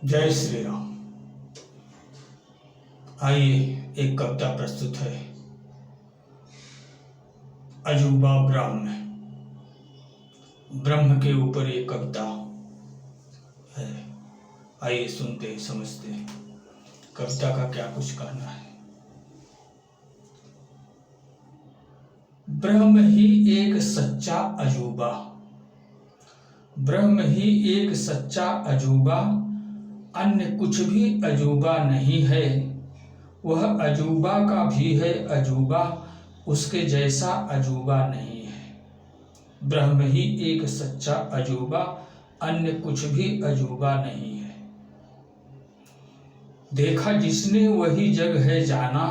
जय श्री राम। आइए एक कविता प्रस्तुत है अजूबा ब्रह्म। ब्रह्म के ऊपर एक कविता है। आइए सुनते समझते कविता का क्या कुछ कहना है। ब्रह्म ही एक सच्चा अजूबा, ब्रह्म ही एक सच्चा अजूबा, अन्य कुछ भी अजूबा नहीं है। वह अजूबा का भी है अजूबा, उसके जैसा अजूबा नहीं है। ब्रह्म ही एक सच्चा अजूबा, अन्य कुछ भी अजूबा नहीं है। देखा जिसने वही जग है जाना,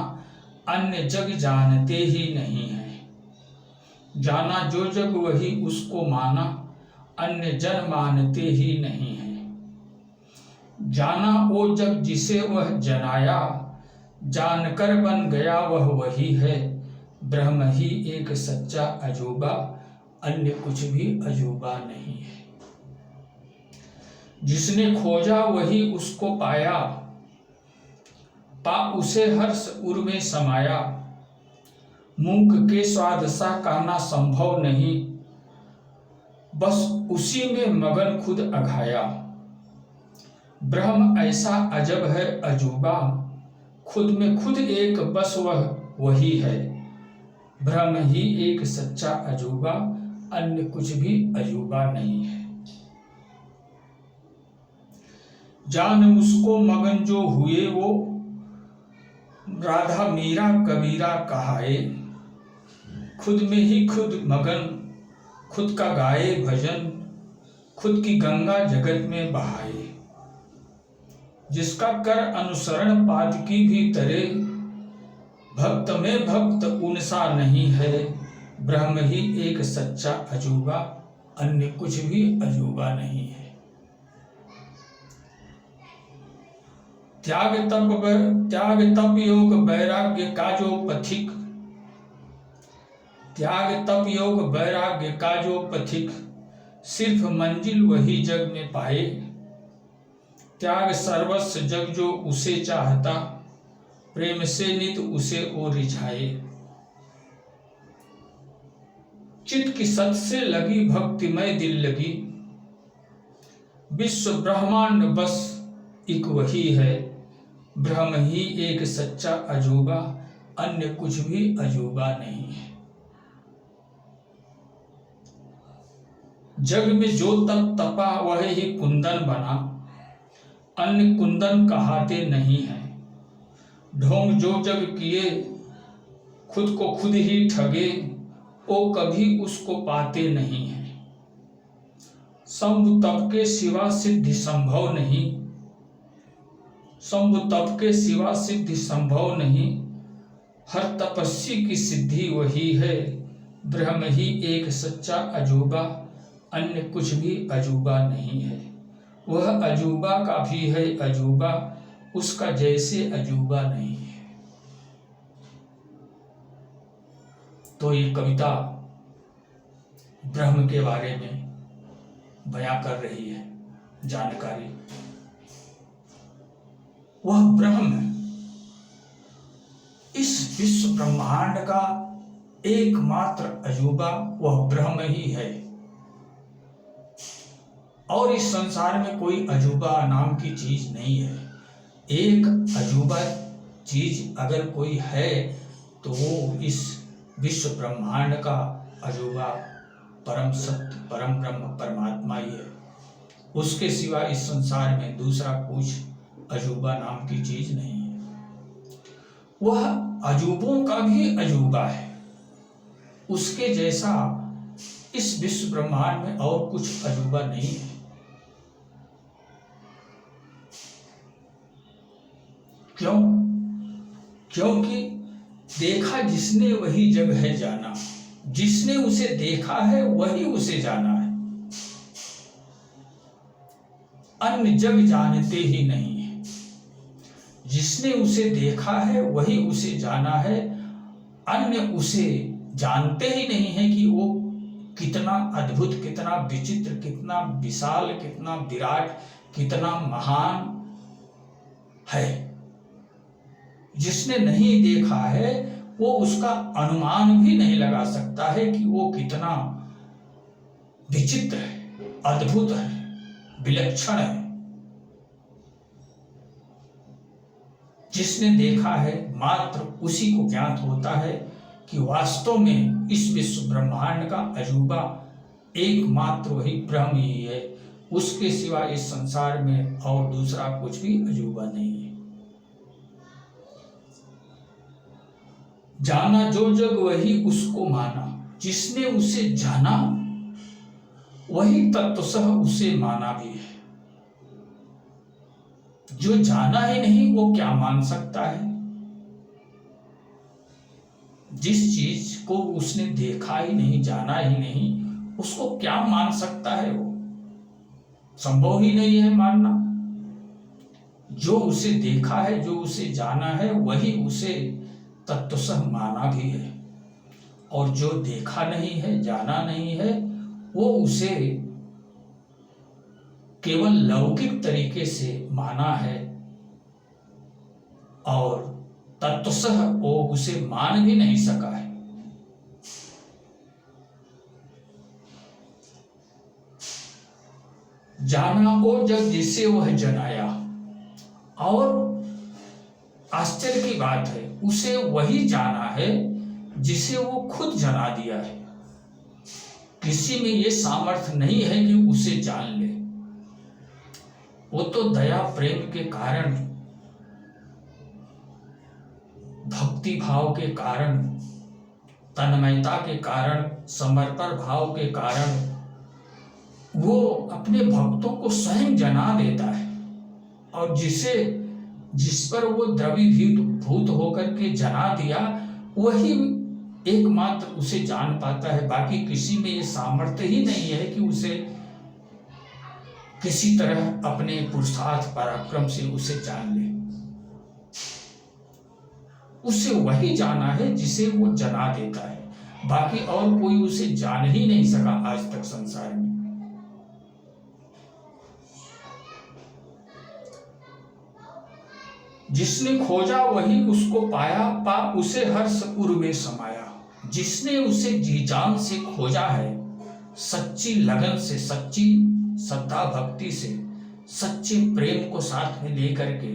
अन्य जग जानते ही नहीं है। जाना जो जग वही उसको माना, अन्य जन मानते ही नहीं है। जाना वो जग जिसे वह जनाया, जानकर बन गया वह वही है। ब्रह्म ही एक सच्चा अजूबा, अन्य कुछ भी अजूबा नहीं है। जिसने खोजा वही उसको पाया, पा उसे हर्ष उर में समाया। मूक के स्वाद सा कहना संभव नहीं, बस उसी में मगन खुद अघाया। ब्रह्म ऐसा अजब है अजूबा, खुद में खुद एक बस वह वही है। ब्रह्म ही एक सच्चा अजूबा, अन्य कुछ भी अजूबा नहीं है। जान उसको मगन जो हुए वो, राधा मीरा कबीरा कहाए। खुद में ही खुद मगन, खुद का गाए भजन, खुद की गंगा जगत में बहाए। जिसका कर अनुसरण पादकी भी तरे, भक्त में भक्त उनसा नहीं है। ब्रह्म ही एक सच्चा अजूबा, अन्य कुछ भी अजूबा नहीं है। त्याग तप योग वैराग्य का जो पथिक, त्याग तप योग वैराग्य का जो पथिक, सिर्फ मंजिल वही जग में पाए। त्याग सर्वस्व जग जो उसे चाहता, प्रेम से नित उसे ओ रिझाए। चित की सत से लगी भक्तिमय दिल लगी, विश्व ब्रह्मांड बस एक वही है। ब्रह्म ही एक सच्चा अजूबा, अन्य कुछ भी अजूबा नहीं है। जग में जो तप तपा वह ही कुंदन बना, अन्य कुंदन कहाते नहीं है। ढोंग जो जग किए खुद को खुद ही ठगे, ओ कभी उसको पाते नहीं है। शंभु तप के सिवा सिद्धि संभव नहीं, शंभु तप के सिवा सिद्धि संभव नहीं। हर तपस्वी की सिद्धि वही है। ब्रह्म ही एक सच्चा अजूबा, अन्य कुछ भी अजूबा नहीं है। वह अजूबा का भी है अजूबा, उसका जैसे अजूबा नहीं है। तो ये कविता ब्रह्म के बारे में बयां कर रही है जानकारी। वह ब्रह्म इस विश्व ब्रह्मांड का एकमात्र अजूबा वह ब्रह्म ही है। और इस संसार में कोई अजूबा नाम की चीज नहीं है। एक अजूबा चीज अगर कोई है तो वो इस विश्व ब्रह्मांड का अजूबा परम सत्य परम ब्रह्म परमात्मा ही है। उसके सिवा इस संसार में दूसरा कुछ अजूबा नाम की चीज नहीं है। वह अजूबों का भी अजूबा है। उसके जैसा इस विश्व ब्रह्मांड में और कुछ अजूबा नहीं है। क्यों? क्योंकि देखा जिसने वही जग है जाना, जिसने उसे देखा है वही उसे जाना है। अन्य जग जानते ही नहीं है। जिसने उसे देखा है वही उसे जाना है, अन्य उसे जानते ही नहीं है कि वो कितना अद्भुत, कितना विचित्र, कितना विशाल, कितना विराट, कितना महान है। जिसने नहीं देखा है वो उसका अनुमान भी नहीं लगा सकता है कि वो कितना विचित्र है, अद्भुत है, विलक्षण है। जिसने देखा है मात्र उसी को ज्ञात होता है कि वास्तव में इस विश्व ब्रह्मांड का अजूबा एकमात्र वही ब्रह्म ही है। उसके सिवा इस संसार में और दूसरा कुछ भी अजूबा नहीं है। जाना जो जग वही उसको माना, जिसने उसे जाना वही तत्वतः उसे माना भी है। जो जाना ही नहीं वो क्या मान सकता है? जिस चीज को उसने देखा ही नहीं, जाना ही नहीं, उसको क्या मान सकता है? वो संभव ही नहीं है मानना। जो उसे देखा है, जो उसे जाना है, वही उसे तत्वतः माना भी है। और जो देखा नहीं है, जाना नहीं है, वो उसे केवल लौकिक तरीके से माना है और तत्वतः वो उसे मान भी नहीं सका है। जाना वो जग जिसे वह जनाया, और आश्चर्य की बात है उसे वही जाना है जिसे वो खुद जना दिया है। किसी में ये सामर्थ्य नहीं है कि उसे जान ले। वो तो दया प्रेम के कारण, भक्ति भाव के कारण, तन्मयता के कारण, समर्पण भाव के कारण वो अपने भक्तों को स्वयं जना देता है। और जिस पर वो द्रवीभूत होकर के जना दिया वही एकमात्र उसे जान पाता है। बाकी किसी में ये सामर्थ्य ही नहीं है कि उसे किसी तरह अपने पुरुषार्थ पराक्रम से उसे जान ले। उसे वही जाना है जिसे वो जना देता है। बाकी और कोई उसे जान ही नहीं सका आज तक संसार में। जिसने खोजा वही उसको पाया, पा उसे हर्ष उर में समाया। जिसने उसे जी जान से खोजा है, सच्ची लगन से, सच्ची श्रद्धा भक्ति से, सच्चे प्रेम को साथ में लेकर के,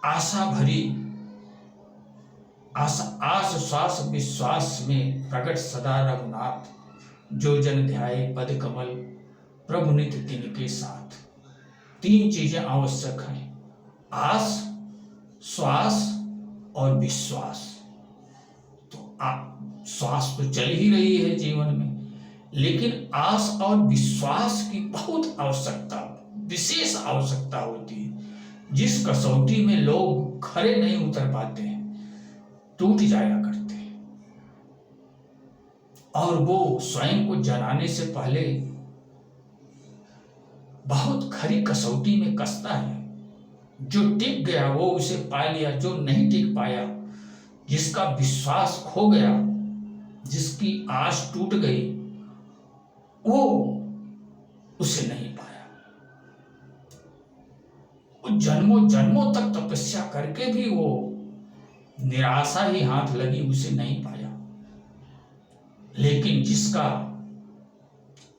आशा भरी आस श्वास विश्वास में प्रकट सदा रघुनाथ, जो जन ध्याये पद कमल प्रभु नित तिनके साथ। तीन चीजें आवश्यक हैं, आस, श्वास और विश्वास। तो श्वास तो चल ही रही है जीवन में, लेकिन आस और विश्वास की बहुत आवश्यकता, विशेष आवश्यकता होती है। जिस कसौटी में लोग खरे नहीं उतर पाते हैं, टूट जाया करते हैं। और वो स्वयं को जनाने से पहले बहुत खरी कसौटी में कसता है। जो टिक गया वो उसे पा लिया, जो नहीं टिक पाया, जिसका विश्वास खो गया, जिसकी आस टूट गई, वो उसे नहीं पाया। वो जन्मों जन्मों तक तपस्या करके भी वो निराशा ही हाथ लगी, उसे नहीं पाया। लेकिन जिसका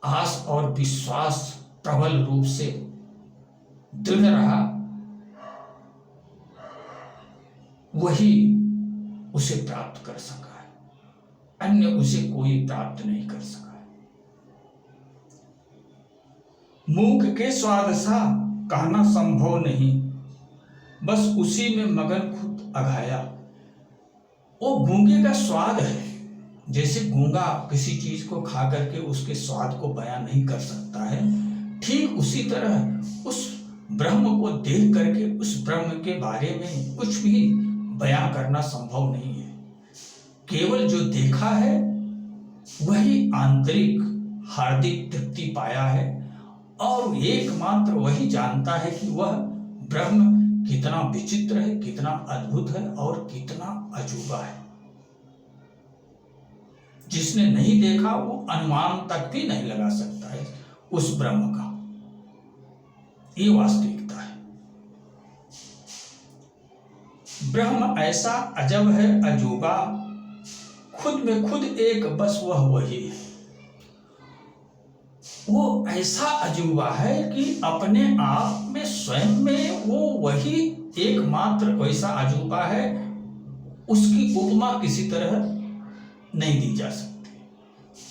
आस और विश्वास प्रबल रूप से दृढ़ रहा, वही उसे प्राप्त कर सका है। अन्य उसे कोई प्राप्त नहीं कर सका है। मूक के स्वाद सा कहना संभव नहीं, बस उसी में मगन खुद अघाया। वो गूंगे का स्वाद है। जैसे गूंगा किसी चीज को खा करके उसके स्वाद को बयां नहीं कर सकता है, ठीक उसी तरह उस ब्रह्म को देख करके उस ब्रह्म के बारे में कुछ भी बयां करना संभव नहीं है। केवल जो देखा है वही आंतरिक हार्दिक तृप्ति पाया है, और एकमात्र वही जानता है कि वह ब्रह्म कितना विचित्र है, कितना अद्भुत है और कितना अजूबा है। जिसने नहीं देखा वो अनुमान तक भी नहीं लगा सकता है उस ब्रह्म का। ये वास्तविकता है। ब्रह्म ऐसा अजब है अजूबा, खुद में खुद एक बस वह वही है। वो ऐसा अजूबा है कि अपने आप में स्वयं में वो वही एकमात्र वैसा अजूबा है, उसकी उपमा किसी तरह नहीं दी जा सकती,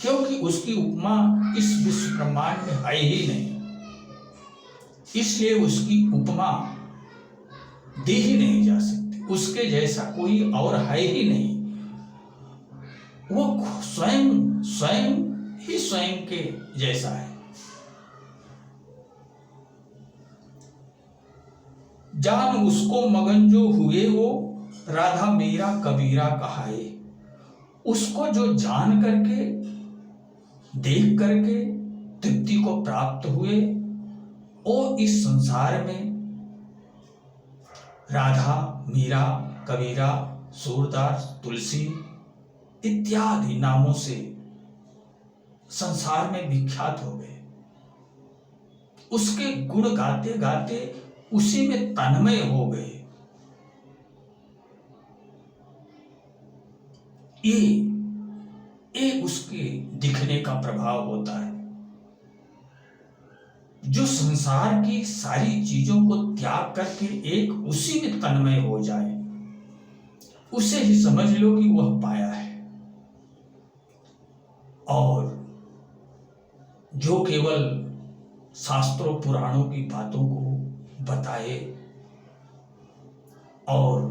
क्योंकि उसकी उपमा इस विश्व ब्रह्मांड में है ही नहीं, इसलिए उसकी उपमा दी ही नहीं जा सकती। उसके जैसा कोई और है ही नहीं। वो स्वयं स्वयं ही स्वयं के जैसा है। जान उसको मगन जो हुए वो, राधा मीरा कबीरा कहाए। उसको जो जान करके देख करके तृप्ति को प्राप्त हुए, वो इस संसार में राधा, मीरा, कबीरा, सूरदास, तुलसी इत्यादि नामों से संसार में विख्यात हो गए। उसके गुण गाते गाते उसी में तन्मय हो गए। ये उसके दिखने का प्रभाव होता है। जो संसार की सारी चीजों को त्याग करके एक उसी में तन्मय हो जाए, उसे ही समझ लो कि वह पाया है। और जो केवल शास्त्रों पुराणों की बातों को बताए और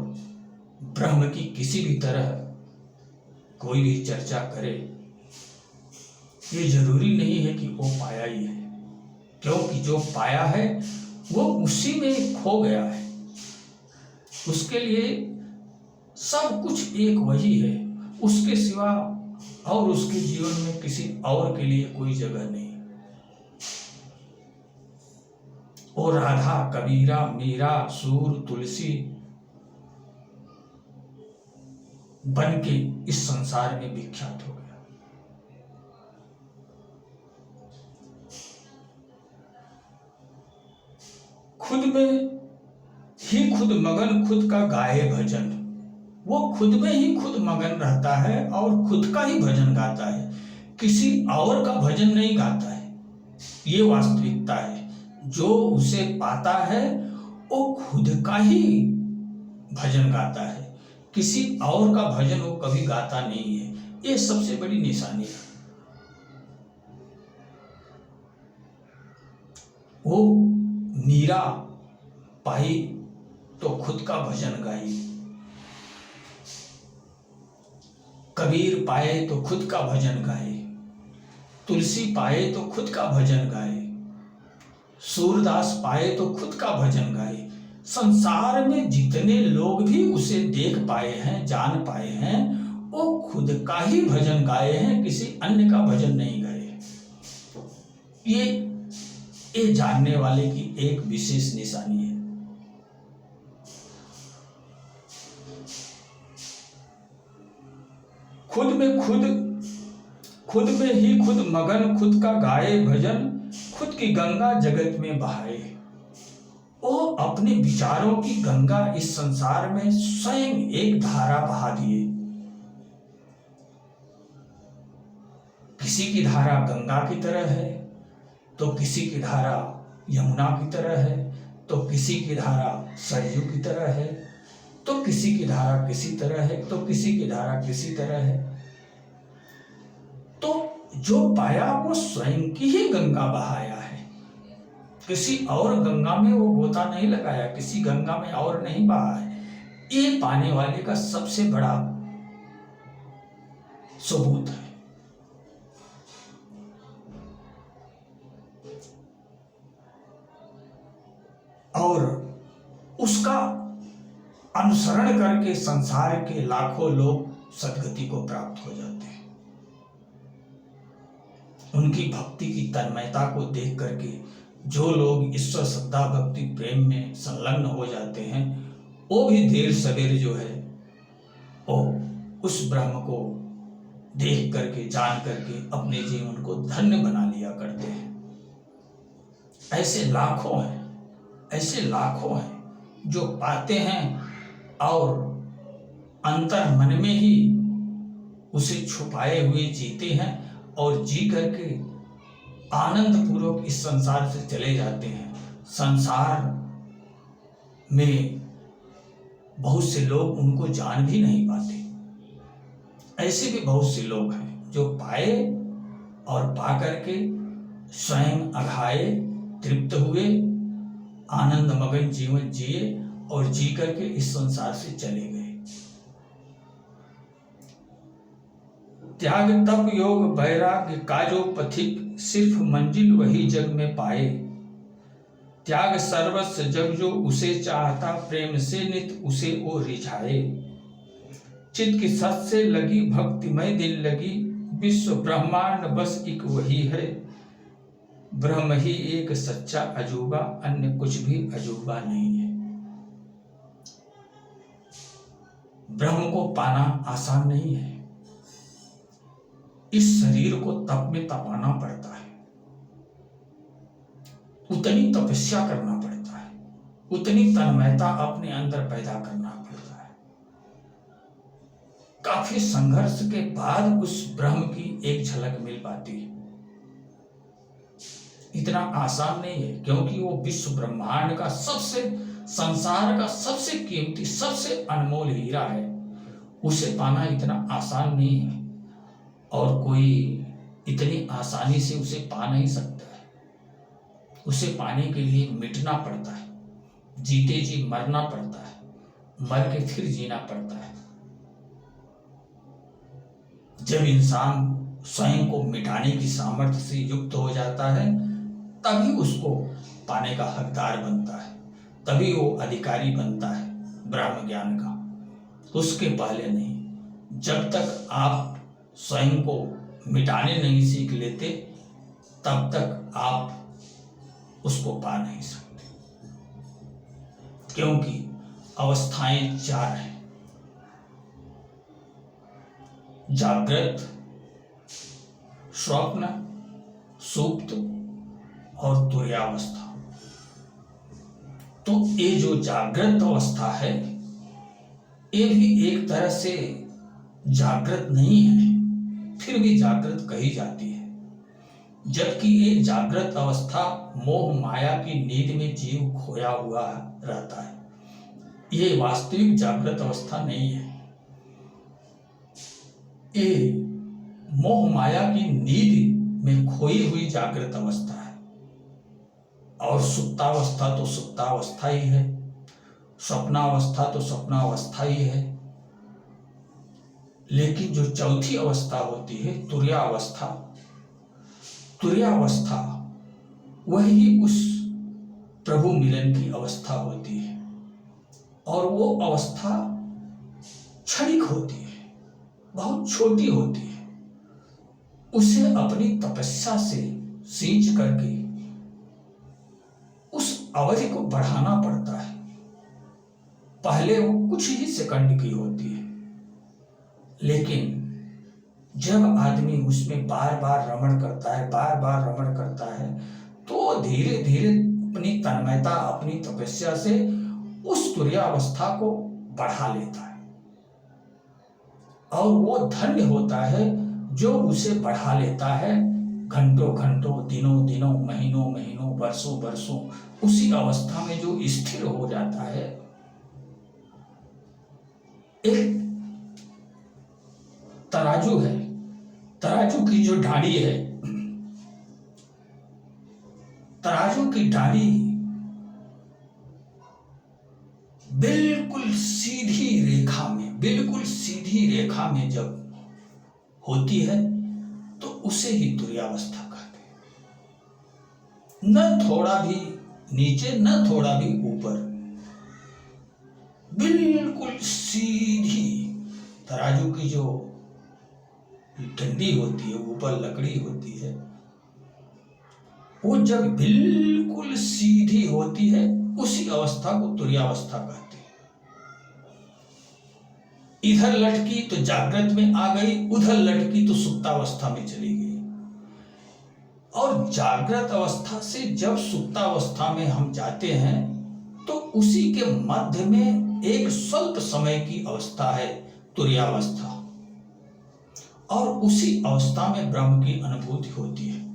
ब्रह्म की किसी भी तरह कोई भी चर्चा करे, ये जरूरी नहीं है कि वो पाया ही है, क्योंकि जो पाया है वो उसी में खो गया है। उसके लिए सब कुछ एक वही है, उसके सिवा और उसके जीवन में किसी और के लिए कोई जगह नहीं। और राधा, कबीरा, मीरा, सूर, तुलसी बन के इस संसार में विख्यात हो गया। खुद में ही खुद मगन, खुद का गाए भजन। वो खुद में ही खुद मगन रहता है और खुद का ही भजन गाता है, किसी और का भजन नहीं गाता है। ये वास्तविकता है। जो उसे पाता है वो खुद का ही भजन गाता है, किसी और का भजन वो कभी गाता नहीं है। ये सबसे बड़ी निशानी है। वो मीरा पाई तो खुद का भजन गाई, कबीर पाए तो खुद का भजन गाए, तुलसी पाए तो खुद का भजन गाए, सूरदास पाए तो खुद का भजन गाए। संसार में जितने लोग भी उसे देख पाए हैं, जान पाए हैं, वो खुद का ही भजन गाए हैं, किसी अन्य का भजन नहीं गाए। ये जानने वाले की एक विशेष निशानी है। खुद में ही खुद मगन, खुद का गाए भजन, खुद की गंगा जगत में बहाए। वो अपने विचारों की गंगा इस संसार में स्वयं एक धारा बहा दिए। किसी की धारा गंगा की तरह है, तो किसी की धारा यमुना की तरह है, तो किसी की धारा सरयू की तरह है, तो किसी की धारा किसी तरह है, तो किसी की धारा किसी तरह है। तो जो पाया वो स्वयं की ही गंगा बहाया है, किसी और गंगा में वो गोता नहीं लगाया, किसी गंगा में और नहीं बहा है। ये पाने वाले का सबसे बड़ा सबूत है। और उसका अनुसरण करके संसार के लाखों लोग सद्गति को प्राप्त हो जाते हैं। उनकी भक्ति की तन्मयता को देख करके जो लोग ईश्वर श्रद्धा भक्ति प्रेम में संलग्न हो जाते हैं, वो भी देर सवेर जो है वो उस ब्रह्म को देख करके, जान करके अपने जीवन को धन्य बना लिया करते हैं। ऐसे लाखों हैं। ऐसे लाखों हैं जो पाते हैं और अंतर मन में ही उसे छुपाए हुए जीते हैं और जी करके आनंद पूर्वक इस संसार से चले जाते हैं। संसार में बहुत से लोग उनको जान भी नहीं पाते। ऐसे भी बहुत से लोग हैं जो पाए और पा करके स्वयं अघाए, तृप्त हुए, आनंद मगन जीवन जिए और जी करके इस संसार से चले गए। त्याग तप योग वैराग्य का जो पथिक, सिर्फ मंजिल वही जग में पाए। त्याग सर्वस्व जग जो उसे चाहता, प्रेम से नित उसे वो रिझाए। चित्त की सत से लगी भक्तिमय दिल लगी, विश्व ब्रह्मांड बस एक वही है। ब्रह्म ही एक सच्चा अजूबा, अन्य कुछ भी अजूबा नहीं है। ब्रह्म को पाना आसान नहीं है। इस शरीर को तप में तपाना पड़ता है, उतनी तपस्या करना पड़ता है, उतनी तन्मयता अपने अंदर पैदा करना पड़ता है। काफी संघर्ष के बाद उस ब्रह्म की एक झलक मिल पाती है। इतना आसान नहीं है, क्योंकि वो विश्व ब्रह्मांड का सबसे, संसार का सबसे कीमती, सबसे अनमोल हीरा है। उसे पाना इतना आसान नहीं है और कोई इतनी आसानी से उसे पा नहीं सकता है। उसे पाने के लिए मिटना पड़ता है, जीते जी मरना पड़ता है, मर के फिर जीना पड़ता है। जब इंसान स्वयं को मिटाने की सामर्थ्य से युक्त हो जाता है, तभी उसको पाने का हकदार बनता है, तभी वो अधिकारी बनता है ब्रह्म ज्ञान का। उसके पहले नहीं। जब तक आप स्वयं को मिटाने नहीं सीख लेते, तब तक आप उसको पा नहीं सकते, क्योंकि अवस्थाएं 4 हैं: जागृत, स्वप्न, सुप्त और तुर्यावस्था। तो ये जो जागृत अवस्था है, ये भी एक तरह से जागृत नहीं है, फिर भी जागृत कही जाती है। जबकि ये जागृत अवस्था मोह माया की नींद में जीव खोया हुआ रहता है। ये वास्तविक जागृत अवस्था नहीं है। ये मोह माया की नींद में खोई हुई जागृत अवस्था है। और सुप्तावस्था तो सुप्तावस्था ही है, स्वप्नावस्था तो स्वप्नावस्था ही है। लेकिन जो चौथी अवस्था होती है, तुर्यावस्था, तुर्यावस्था वही उस प्रभु मिलन की अवस्था होती है। और वो अवस्था क्षणिक होती है, बहुत छोटी होती है। उसे अपनी तपस्या से सींच करके उस अवधि को बढ़ाना पड़ता है। पहले वो कुछ ही सेकंड की होती है, लेकिन जब आदमी उसमें बार बार रमण करता है, बार बार रमण करता है, तो धीरे धीरे अपनी तन्मयता, अपनी तपस्या से उस तुर्यावस्था को बढ़ा लेता है। और वो धन्य होता है जो उसे बढ़ा लेता है। घंटों घंटों, दिनों दिनों, महीनों महीनों, वर्षों वर्षों उसी अवस्था में जो स्थिर हो जाता है। एक तराजू है, तराजू की जो डाली है, तराजू की डाली बिल्कुल सीधी रेखा में, बिल्कुल सीधी रेखा में जब होती है, तो उसे ही तुर्यावस्था कहते हैं। न थोड़ा भी नीचे, न थोड़ा भी ऊपर, बिल्कुल सीधी। तराजू की जो डंडी होती है, ऊपर लकड़ी होती है, वो जब बिल्कुल सीधी होती है, उसी अवस्था को तुर्यावस्था कहते हैं। इधर लटकी तो जागृत में आ गई, उधर लटकी तो सुप्तावस्था में चली गई। और जागृत अवस्था से जब सुप्तावस्था में हम जाते हैं, उसी के मध्य में एक स्वल्प समय की अवस्था है, तुर्यावस्था, और उसी अवस्था में ब्रह्म की अनुभूति होती है।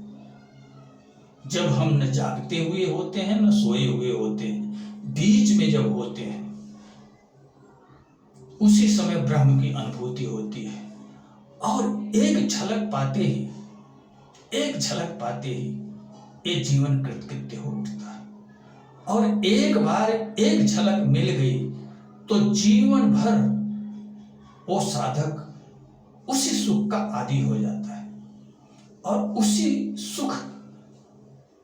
जब हम न जागते हुए होते हैं न सोए हुए होते हैं, बीच में जब होते हैं, उसी समय ब्रह्म की अनुभूति होती है। और एक झलक पाते ही ये जीवन कृतकृत्य हो उठता है। और एक बार एक झलक मिल गई तो जीवन भर वो साधक उसी सुख का आदी हो जाता है और उसी सुख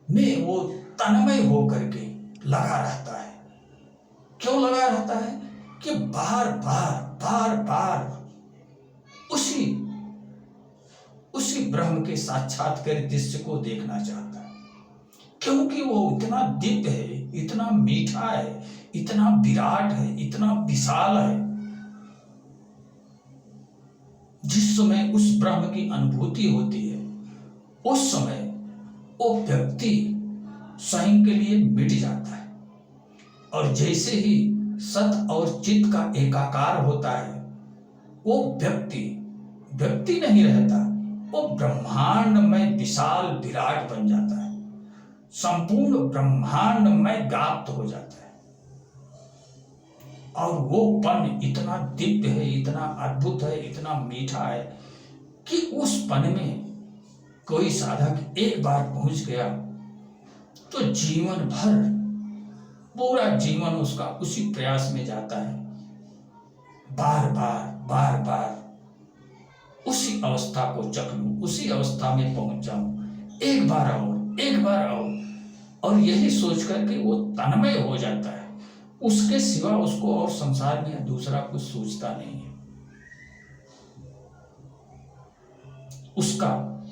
में वो तन्मय होकर के लगा रहता है। क्यों लगा रहता है? कि बार बार उसी ब्रह्म के साक्षात्कार दृश्य को देखना चाहता है, क्योंकि वो इतना दिव्य है, इतना मीठा है, इतना विराट है, इतना विशाल है। जिस समय उस ब्रह्म की अनुभूति होती है, उस समय वो व्यक्ति स्वयं के लिए मिट जाता है। और जैसे ही सत और चित्त का एकाकार होता है, वो व्यक्ति नहीं रहता, वो ब्रह्मांडमय विशाल विराट बन जाता है, संपूर्ण ब्रह्मांडमय व्याप्त हो जाता है। और वो पन इतना दिव्य है, इतना अद्भुत है, इतना मीठा है कि उस पन में कोई साधक एक बार पहुंच गया तो जीवन भर, पूरा जीवन उसका उसी प्रयास में जाता है, बार बार उसी अवस्था को चख लूं, उसी अवस्था में पहुंच जाऊं, एक बार आओ, और यही सोच करके वो तन्मय हो जाता है। उसके सिवा उसको और संसार में दूसरा कुछ सोचता नहीं है। उसका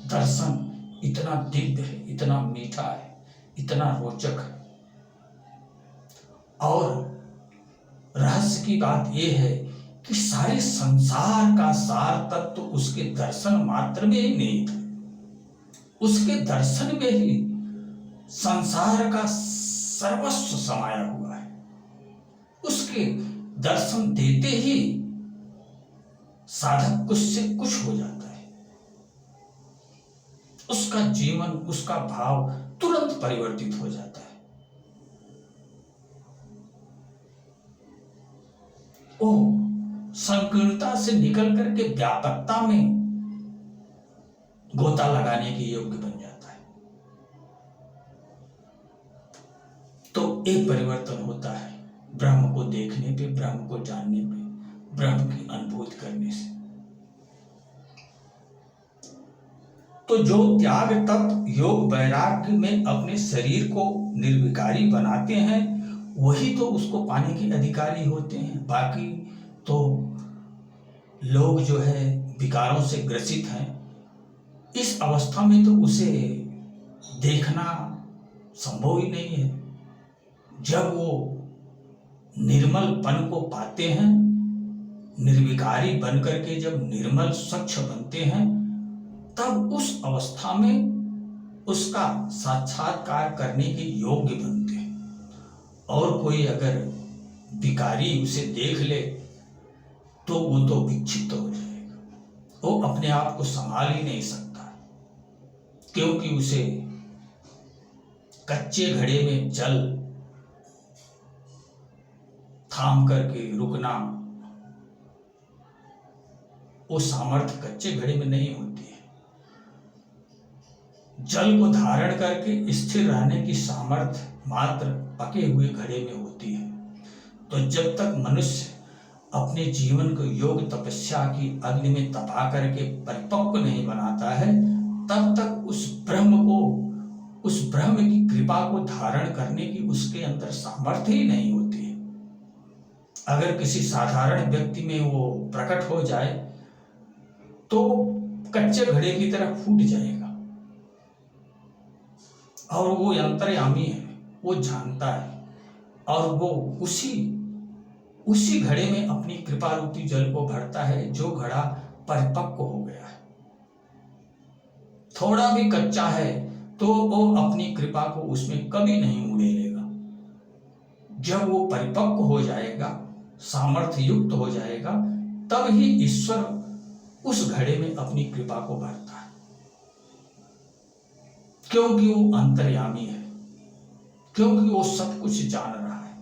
दर्शन इतना दिव्य है, इतना मीठा है, इतना रोचक है। और रहस्य की बात यह है कि सारे संसार का सार तत्व तो उसके दर्शन मात्र में ही नहीं था। उसके दर्शन में ही संसार का सर्वस्व समाया हुआ है। उसके दर्शन देते ही साधक कुछ से कुछ हो जाता है। उसका जीवन, उसका भाव तुरंत परिवर्तित हो जाता है। वो संकीर्णता से निकल करके व्यापकता में गोता लगाने के योग्य बन जाता है। तो एक परिवर्तन होता है ब्रह्म को देखने पे, ब्रह्म को जानने पे, ब्रह्म की अनुभूति करने से। तो जो त्याग तप योग वैराग्य में अपने शरीर को निर्विकारी बनाते हैं, वही तो उसको पाने के अधिकारी होते हैं। बाकी तो लोग जो है विकारों से ग्रसित हैं, इस अवस्था में तो उसे देखना संभव ही नहीं है। जब वो निर्मलपन को पाते हैं, निर्विकारी बन करके जब निर्मल स्वच्छ बनते हैं, तब उस अवस्था में उसका साक्षात्कार करने के योग्य बनते हैं। और कोई अगर विकारी उसे देख ले तो वो तो विक्षिप्त हो जाएगा, वो अपने आप को संभाल ही नहीं सकता, क्योंकि उसे कच्चे घड़े में जल थाम करके रुकना, वो सामर्थ्य कच्चे घड़े में नहीं होती है। जल को धारण करके स्थिर रहने की सामर्थ्य मात्र पके हुए घड़े में होती है। तो जब तक मनुष्य अपने जीवन को योग तपस्या की अग्नि में तपा करके परिपक्व नहीं बनाता है, तब तक उस ब्रह्म की कृपा को धारण करने की उसके अंदर सामर्थ्य ही नहीं होती है। अगर किसी साधारण व्यक्ति में वो प्रकट हो जाए तो कच्चे घड़े की तरह फूट जाएगा। और वो अंतर्यामी है, वो जानता है, और वो उसी घड़े में अपनी कृपा रूपी जल को भरता है, जो घड़ा परिपक्व हो गया है। थोड़ा भी कच्चा है तो वो अपनी कृपा को उसमें कभी नहीं उड़ेलेगा। जब वो परिपक्व हो जाएगा, सामर्थ्य युक्त हो जाएगा, तब ही ईश्वर उस घड़े में अपनी कृपा को भरता है, क्योंकि वो अंतर्यामी है, क्योंकि वो सब कुछ जान रहा है।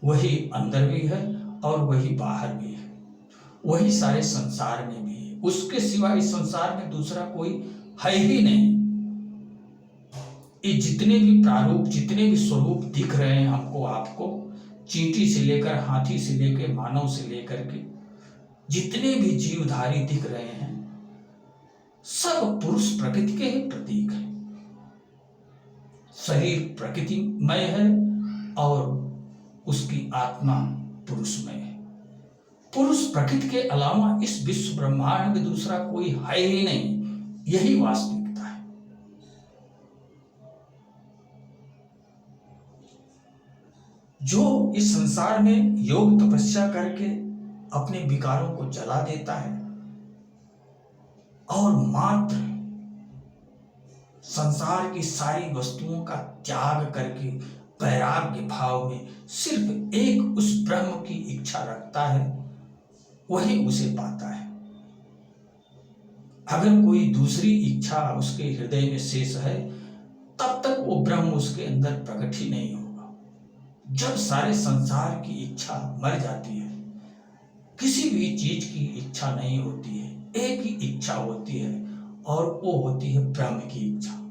वही अंदर भी है और वही बाहर भी है, वही सारे संसार में भी है। उसके सिवा इस संसार में दूसरा कोई है ही नहीं। ये जितने भी प्रारूप, जितने भी स्वरूप दिख रहे हैं हमको, आपको, चींटी से लेकर हाथी से लेकर मानव से लेकर के जितने भी जीवधारी दिख रहे हैं, सब पुरुष प्रकृति के ही प्रतीक हैं। शरीर प्रकृतिमय है और उसकी आत्मा पुरुषमय है। पुरुष प्रकृति के अलावा इस विश्व ब्रह्मांड में दूसरा कोई है ही नहीं। यही वास्तविकता है। जो इस संसार में योग तपस्या करके अपने विकारों को जला देता है और मात्र संसार की सारी वस्तुओं का त्याग करके वैराग्य भाव में सिर्फ एक उस ब्रह्म की इच्छा रखता है, वही उसे पाता है। अगर कोई दूसरी इच्छा उसके हृदय में शेष है, तब तक वो ब्रह्म उसके अंदर प्रकट ही नहीं होगा। जब सारे संसार की इच्छा मर जाती है, किसी भी चीज की इच्छा नहीं होती है, एक ही इच्छा होती है और वो होती है ब्रह्म की इच्छा।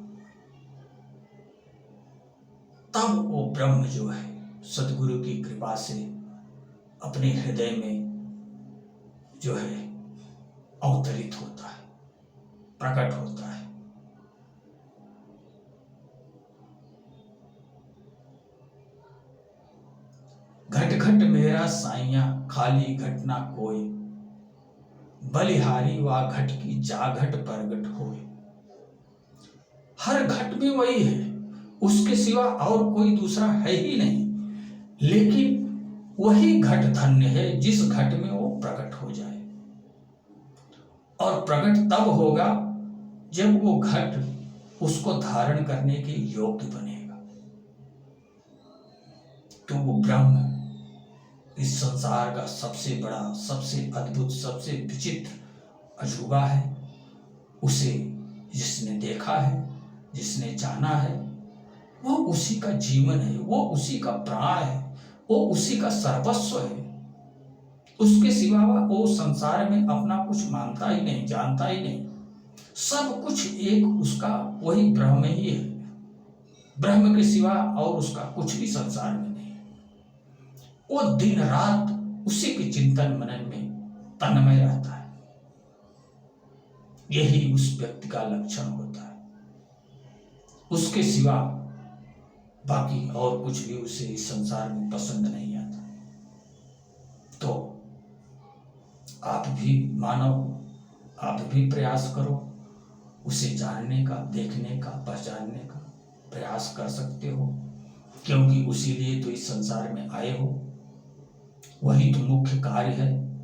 तब वो ब्रह्म जो है सद्गुरु की कृपा से अपने हृदय में जो है अवतरित होता है, प्रकट होता है। घट घट मेरा साइया खाली घट ना कोई, बलिहारी वा घट की जाघट प्रगट होए। हर घट में वही है, उसके सिवा और कोई दूसरा है ही नहीं। लेकिन वही घट धन्य है जिस घट में वो प्रकट हो जाए। और प्रकट तब होगा जब वो घट उसको धारण करने के योग्य बनेगा। तो वो ब्रह्म इस संसार का सबसे बड़ा, सबसे अद्भुत, सबसे विचित्र अजूबा है। उसे जिसने देखा है, जिसने जाना है, वो उसी का जीवन है, वो उसी का प्राण है, वो उसी का सर्वस्व है। उसके सिवा वो संसार में अपना कुछ मानता ही नहीं, जानता ही नहीं। सब कुछ एक उसका वही ब्रह्म ही है। ब्रह्म के सिवा और उसका कुछ भी संसार में नहीं। वो दिन रात उसी के चिंतन मनन में तन्मय रहता है। यही उस व्यक्ति का लक्षण होता है। उसके सिवा बाकी और कुछ भी उसे इस संसार में पसंद नहीं आता। तो आप भी मानव, आप भी प्रयास करो, उसे जानने का, देखने का, पहचानने का प्रयास कर सकते हो, क्योंकि उसी लिए तो इस संसार में आए हो। वही तो मुख्य कार्य है।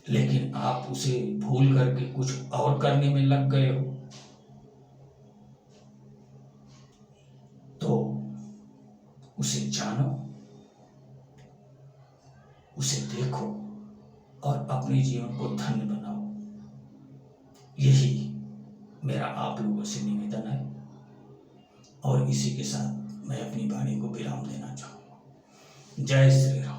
लेकिन आप उसे भूल करके कुछ और करने में लग गए हो। तो उसे जानो, उसे देखो और अपने जीवन को धन्य बनाओ। यही मेरा आप लोगों से निवेदन है। और इसी के साथ मैं अपनी वाणी को विराम देना चाहूंगा। जय श्री राम।